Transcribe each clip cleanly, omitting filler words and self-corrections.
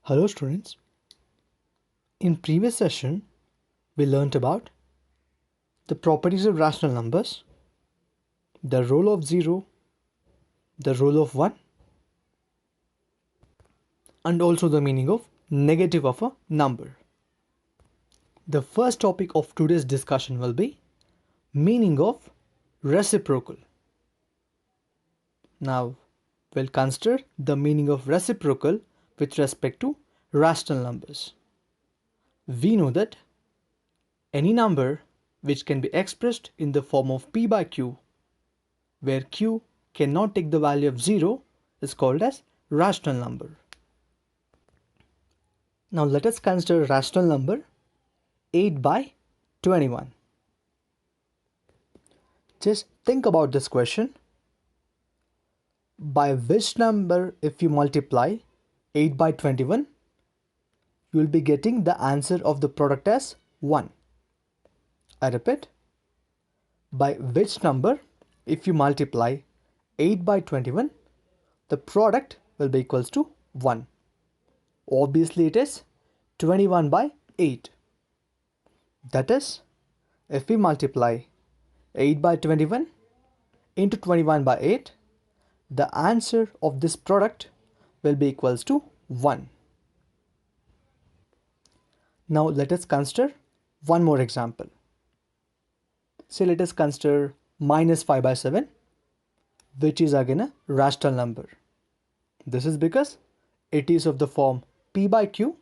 Hello students. In previous session, we learnt about the properties of rational numbers, the role of 0, the role of 1, and also the meaning of negative of a number. The first topic of today's discussion will be meaning of reciprocal. Now, we'll consider the meaning of reciprocal with respect to rational numbers. We know that any number which can be expressed in the form of p by q, where q cannot take the value of 0, is called as rational number. Now let us consider rational number 8 by 21. Just think about this question. By which number, if you multiply 8 by 21, you will be getting the answer of the product as 1. I repeat, by which number, if you multiply 8 by 21, the product will be equals to 1. Obviously it is 21 by 8. That is, if we multiply 8 by 21 into 21 by 8, the answer of this product will be equals to 1. Now let us consider one more example. Say let us consider minus 5 by 7, which is again a rational number. This is because it is of the form p by q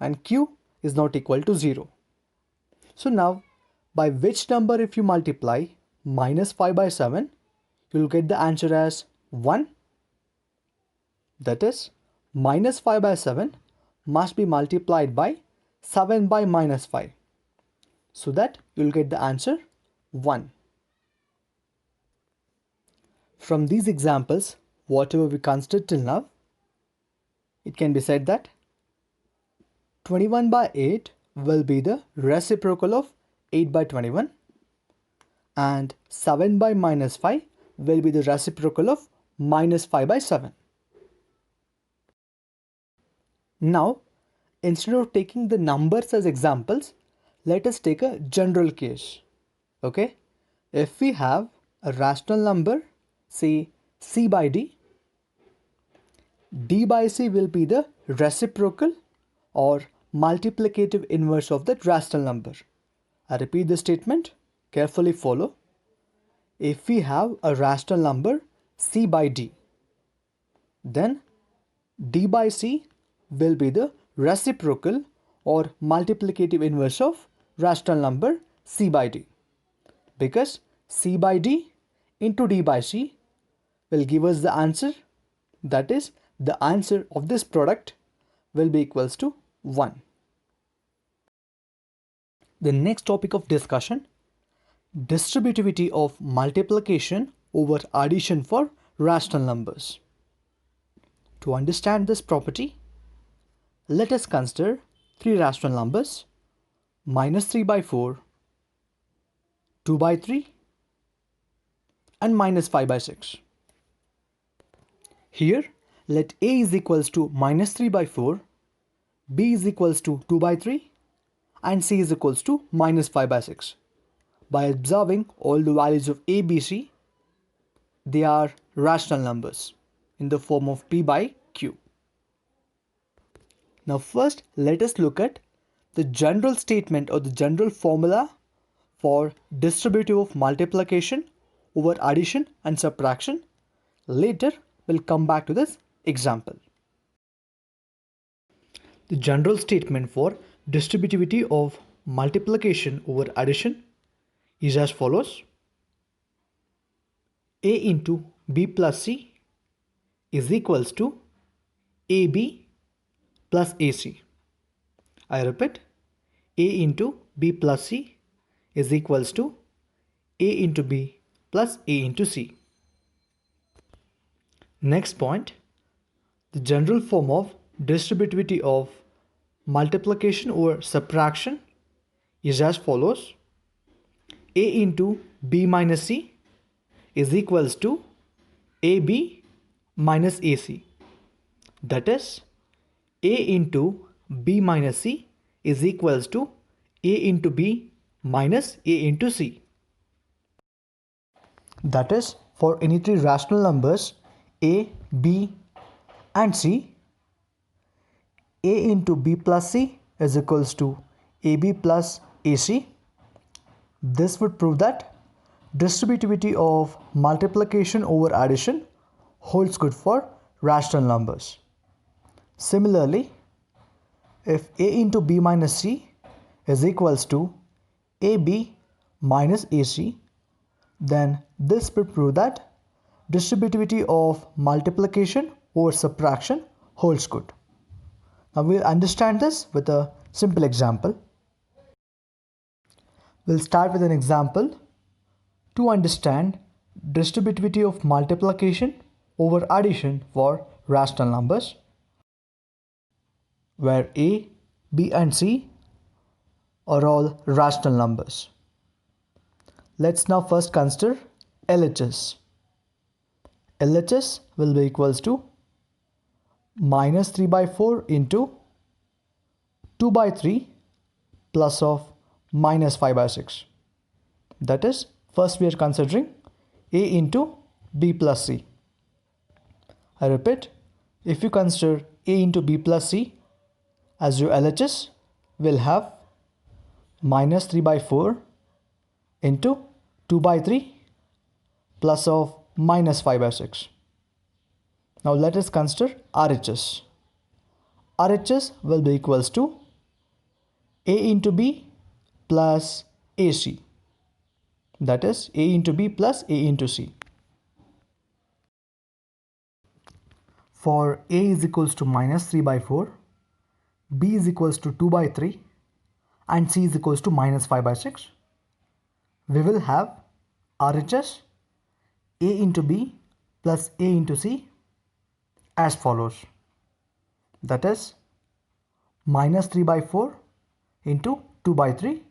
and q is not equal to 0. So now, by which number if you multiply minus 5 by 7, you will get the answer as 1. That is, minus 5 by 7 must be multiplied by 7 by minus 5. So that you will get the answer 1. From these examples, whatever we considered till now, it can be said that 21 by 8 will be the reciprocal of 8 by 21 and 7 by minus 5 will be the reciprocal of minus 5 by 7. Now, instead of taking the numbers as examples, let us take a general case. Okay? If we have a rational number, say c by d, d by c will be the reciprocal or multiplicative inverse of that rational number. I repeat the statement, carefully follow. If we have a rational number c by d, then d by c will be the reciprocal or multiplicative inverse of rational number c by d, because c by d into d by c will give us the answer, that is, the answer of this product will be equals to 1. The next topic of discussion, distributivity of multiplication over addition for rational numbers. To understand this property, let us consider three rational numbers: minus 3 by 4, 2 by 3, and minus 5 by 6. Here, let a is equals to minus 3 by 4, b is equals to 2 by 3, and c is equals to minus 5 by 6. By observing all the values of a, b, c, they are rational numbers in the form of p by q. Now first, let us look at the general statement or the general formula for distributive of multiplication over addition and subtraction. Later, we'll come back to this example. The general statement for distributivity of multiplication over addition is as follows: a into b plus c is equals to ab plus ac. I repeat, a into b plus c is equals to a into b plus a into c. Next point, the general form of distributivity of multiplication over subtraction is as follows: a into b minus c is equals to ab minus ac. That is, a into b minus c is equals to a into b minus a into c. That is, for any three rational numbers a, b and c, a into b plus c is equals to ab plus ac. This would prove that distributivity of multiplication over addition holds good for rational numbers. Similarly, if a into b minus c is equals to ab minus ac, then this would prove that distributivity of multiplication over subtraction holds good. Now we'll understand this with a simple example. We'll start with an example to understand distributivity of multiplication over addition for rational numbers, where a, b and c are all rational numbers. Let's now first consider LHS. LHS will be equals to minus 3 by 4 into 2 by 3 plus of minus 5 by 6. That is, first we are considering a into b plus c. I repeat, if you consider a into b plus c as your LHS, will have minus 3 by 4 into 2 by 3 plus of minus 5 by 6. Now let us consider RHS. RHS will be equals to a into b plus ac. That is, a into b plus a into c. For a is equals to minus 3 by 4, b is equals to 2 by 3 and c is equals to minus 5 by 6. We will have RHS a into b plus a into c as follows. That is, minus 3 by 4 into 2 by 3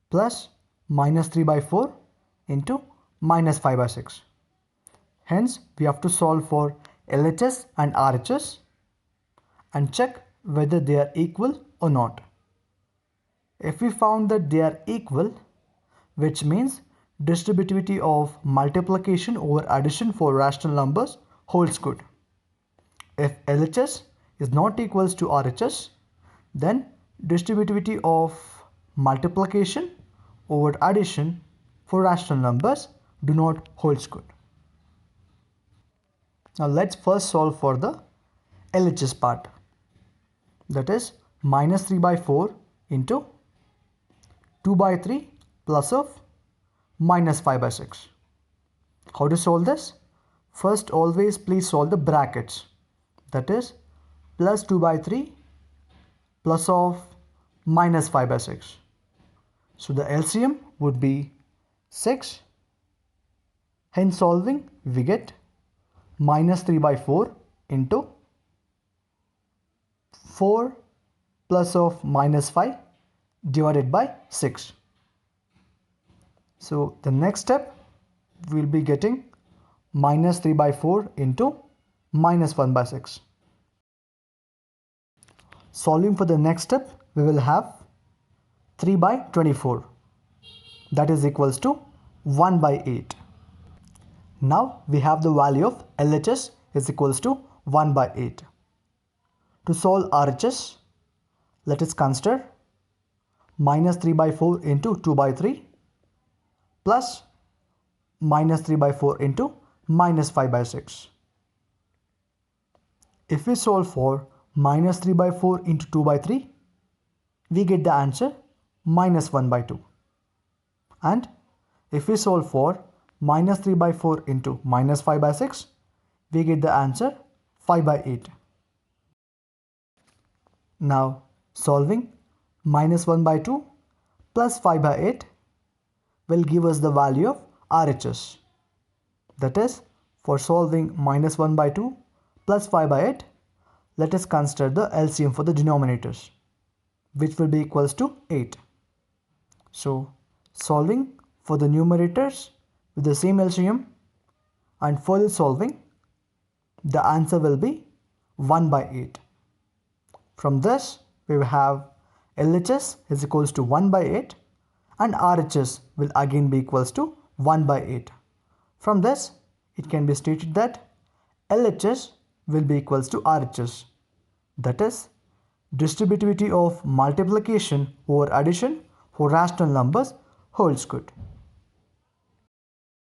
plus minus 3 by 4 into minus 5 by 6. Hence, we have to solve for LHS and RHS and check whether they are equal or not. If we found that they are equal, which means distributivity of multiplication over addition for rational numbers holds good. If LHS is not equals to RHS, then distributivity of multiplication over addition for rational numbers do not holds good. Now let's first solve for the LHS part. That is, minus 3 by 4 into 2 by 3 plus of minus 5 by 6. How to solve this? First, always please solve the brackets. That is, plus 2 by 3 plus of minus 5 by 6. So the LCM would be 6. Hence solving, we get minus 3 by 4 into 4 plus of minus 5 divided by 6. So the next step, we will be getting minus 3 by 4 into minus 1 by 6. Solving for the next step, we will have 3 by 24. That is equals to 1 by 8. Now we have the value of LHS is equals to 1 by 8. To solve RHS, let us consider minus 3 by 4 into 2 by 3 plus minus 3 by 4 into minus 5 by 6. If we solve for minus 3 by 4 into 2 by 3, we get the answer minus 1 by 2. And if we solve for minus 3 by 4 into minus 5 by 6, we get the answer 5 by 8. Now solving minus 1 by 2 plus 5 by 8 will give us the value of RHS. That is, for solving minus 1 by 2 plus 5 by 8, let us consider the LCM for the denominators, which will be equals to 8. So solving for the numerators with the same LCM and further solving, the answer will be 1 by 8. From this, we will have LHS is equals to 1 by 8 and RHS will again be equals to 1 by 8. From this, it can be stated that LHS will be equals to RHS. That is, distributivity of multiplication over addition for rational numbers holds good.